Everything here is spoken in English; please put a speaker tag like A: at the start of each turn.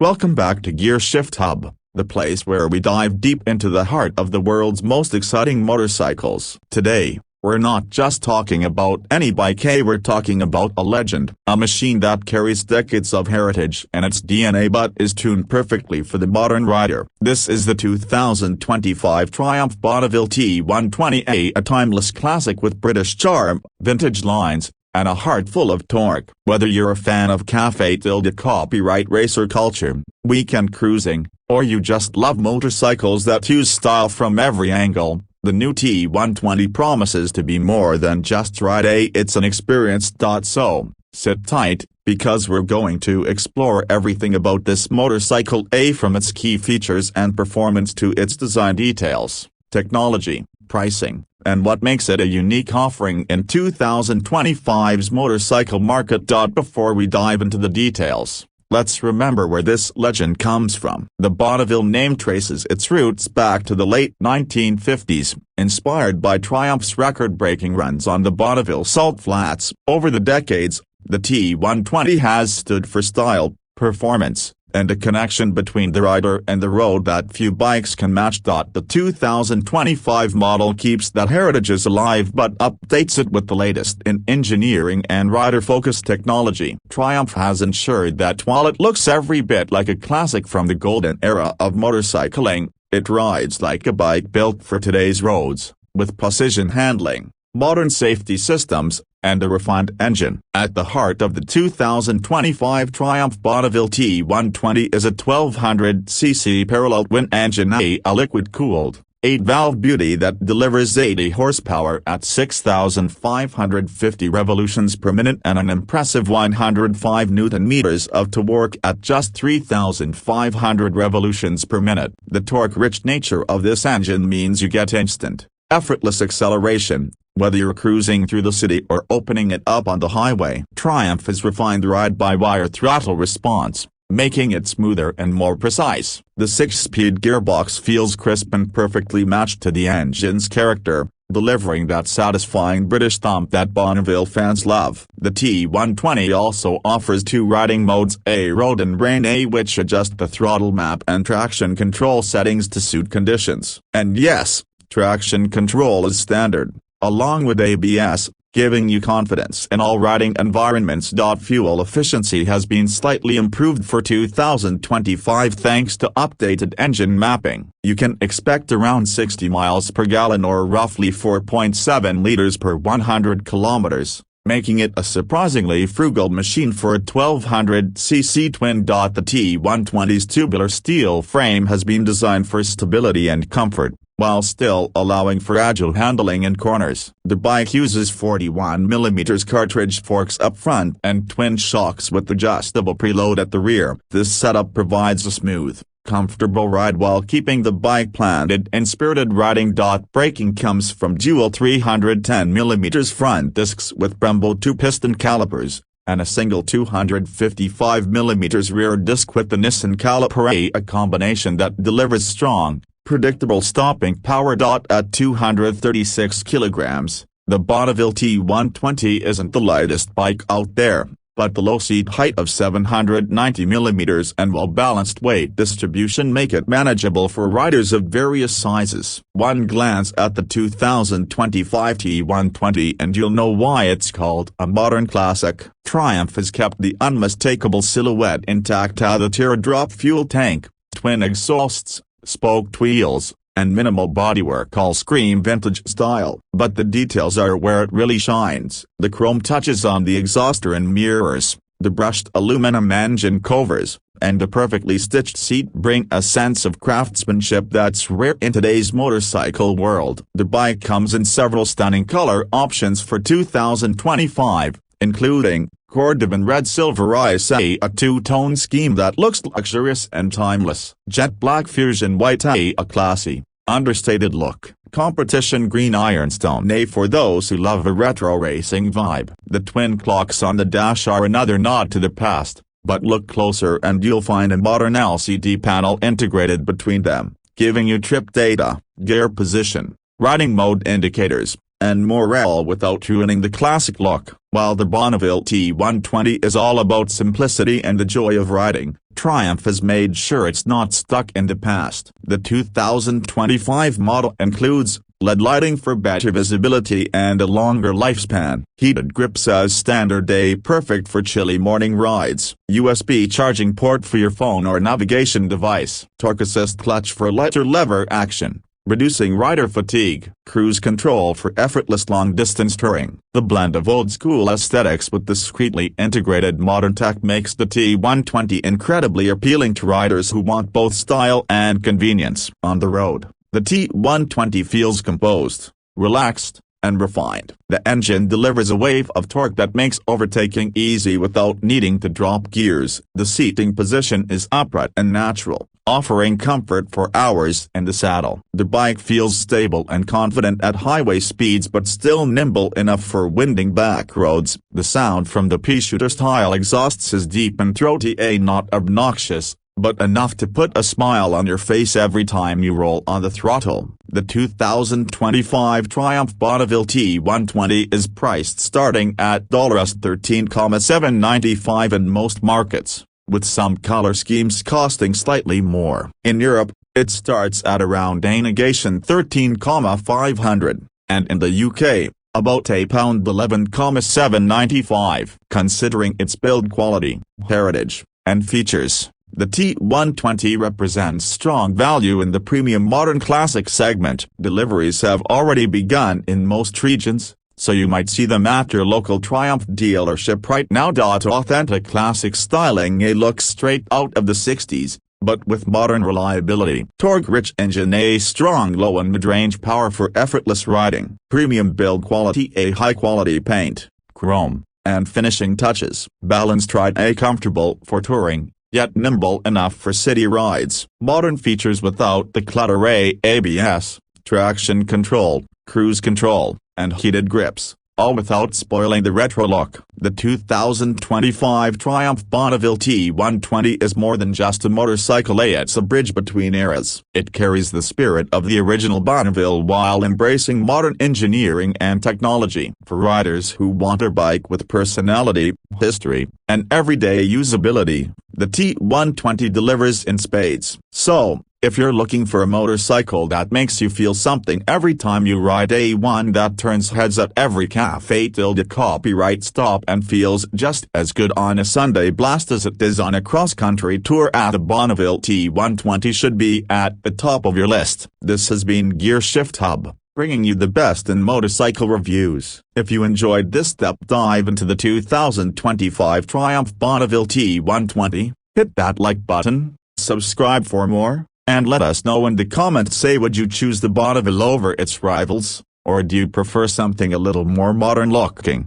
A: Welcome back to Gear Shift Hub, the place where we dive deep into the heart of the world's most exciting motorcycles. Today, we're not just talking about any bike, we're talking about a legend, a machine that carries decades of heritage in its DNA but is tuned perfectly for the modern rider. This is the 2025 Triumph Bonneville T120, a timeless classic with British charm, vintage lines, and a heart full of torque. Whether you're a fan of cafe-tilde copyright racer culture, weekend cruising, or you just love motorcycles that use style from every angle, the new T120 promises to be more than just ride. It's an experience. So, sit tight, because we're going to explore everything about this motorcycle, from its key features and performance to its design details, technology, pricing, and what makes it a unique offering in 2025's motorcycle market. Before we dive into the details, let's remember where this legend comes from. The Bonneville name traces its roots back to the late 1950s, inspired by Triumph's record-breaking runs on the Bonneville Salt Flats. Over the decades, the T120 has stood for style, performance, and a connection between the rider and the road that few bikes can match. The 2025 model keeps that heritage alive but updates it with the latest in engineering and rider-focused technology. Triumph has ensured that while it looks every bit like a classic from the golden era of motorcycling, it rides like a bike built for today's roads, with precision handling, modern safety systems, and a refined engine. At the heart of the 2025 Triumph Bonneville T120 is a 1200cc parallel twin engine, a liquid-cooled, 8-valve beauty that delivers 80 horsepower at 6,550 revolutions per minute and an impressive 105 Nm of torque at just 3,500 revolutions per minute. The torque-rich nature of this engine means you get instant, effortless acceleration, whether you're cruising through the city or opening it up on the highway. Triumph has refined the ride-by-wire throttle response, making it smoother and more precise. The 6-speed gearbox feels crisp and perfectly matched to the engine's character, delivering that satisfying British thump that Bonneville fans love. The T120 also offers 2 riding modes, road and rain, which adjust the throttle map and traction control settings to suit conditions. And yes, traction control is standard, along with ABS, giving you confidence in all riding environments. Fuel efficiency has been slightly improved for 2025 thanks to updated engine mapping. You can expect around 60 miles per gallon or roughly 4.7 liters per 100 kilometers, making it a surprisingly frugal machine for a 1200cc twin. The T120's tubular steel frame has been designed for stability and comfort, while still allowing for agile handling in corners. The bike uses 41mm cartridge forks up front and twin shocks with adjustable preload at the rear. This setup provides a smooth, comfortable ride while keeping the bike planted in spirited riding. Braking comes from dual 310mm front discs with Brembo 2-piston calipers, and a single 255mm rear disc with the Nissan caliper, a combination that delivers strong, predictable stopping power. At 236 kilograms, the Bonneville T120 isn't the lightest bike out there, but the low seat height of 790mm and well-balanced weight distribution make it manageable for riders of various sizes. One glance at the 2025 T120 and you'll know why it's called a modern classic. Triumph has kept the unmistakable silhouette intact. The teardrop fuel tank, twin exhausts, spoked wheels, and minimal bodywork all scream vintage style. But the details are where it really shines. The chrome touches on the exhauster and mirrors, the brushed aluminum engine covers, and the perfectly stitched seat bring a sense of craftsmanship that's rare in today's motorcycle world. The bike comes in several stunning color options for 2025, including Cordovan Red Silver Ice, a two-tone scheme that looks luxurious and timeless; Jet Black Fusion White, a classy, understated look; Competition Green Ironstone, for those who love a retro racing vibe. The twin clocks on the dash are another nod to the past, but look closer and you'll find a modern LCD panel integrated between them, giving you trip data, gear position, riding mode indicators, and more, all without ruining the classic look. While the Bonneville T120 is all about simplicity and the joy of riding, Triumph has made sure it's not stuck in the past. The 2025 model includes LED lighting for better visibility and a longer lifespan. Heated grips as standard day, perfect for chilly morning rides. USB charging port for your phone or navigation device. Torque assist clutch for lighter lever action, reducing rider fatigue. Cruise control for effortless long-distance touring. The blend of old-school aesthetics with discreetly integrated modern tech makes the T120 incredibly appealing to riders who want both style and convenience. On the road, the T120 feels composed, relaxed, and refined. The engine delivers a wave of torque that makes overtaking easy without needing to drop gears. The seating position is upright and natural, offering comfort for hours in the saddle. The bike feels stable and confident at highway speeds but still nimble enough for winding back roads. The sound from the P-Shooter-style exhausts is deep and throaty, not obnoxious, but enough to put a smile on your face every time you roll on the throttle. The 2025 Triumph Bonneville T120 is priced starting at $13,795 in most markets, with some color schemes costing slightly more. In Europe, it starts at around $13,500, and in the UK, about £11,795. Considering its build quality, heritage, and features, the T120 represents strong value in the premium modern classic segment. Deliveries have already begun in most regions, so you might see them at your local Triumph dealership right now. Authentic classic styling looks straight out of the 60s, but with modern reliability. Torque-rich engine, a strong low and mid-range power for effortless riding. Premium build quality, a high-quality paint, chrome, and finishing touches. Balanced ride, a comfortable for touring, yet nimble enough for city rides. Modern features without the clutter, ABS, traction control, cruise control, and heated grips, all without spoiling the retro look. The 2025 Triumph Bonneville T120 is more than just a motorcycle, it's a bridge between eras. It carries the spirit of the original Bonneville while embracing modern engineering and technology. For riders who want a bike with personality, history, and everyday usability, the T120 delivers in spades. So, if you're looking for a motorcycle that makes you feel something every time you ride, one that turns heads at every cafe tilde copyright stop and feels just as good on a Sunday blast as it does on a cross-country tour, the Bonneville T120 should be at the top of your list. This has been Gear Shift Hub, bringing you the best in motorcycle reviews. If you enjoyed this deep dive into the 2025 Triumph Bonneville T120, hit that like button, subscribe for more, and let us know in the comments. Say, would you choose the Bonneville over its rivals, or do you prefer something a little more modern looking?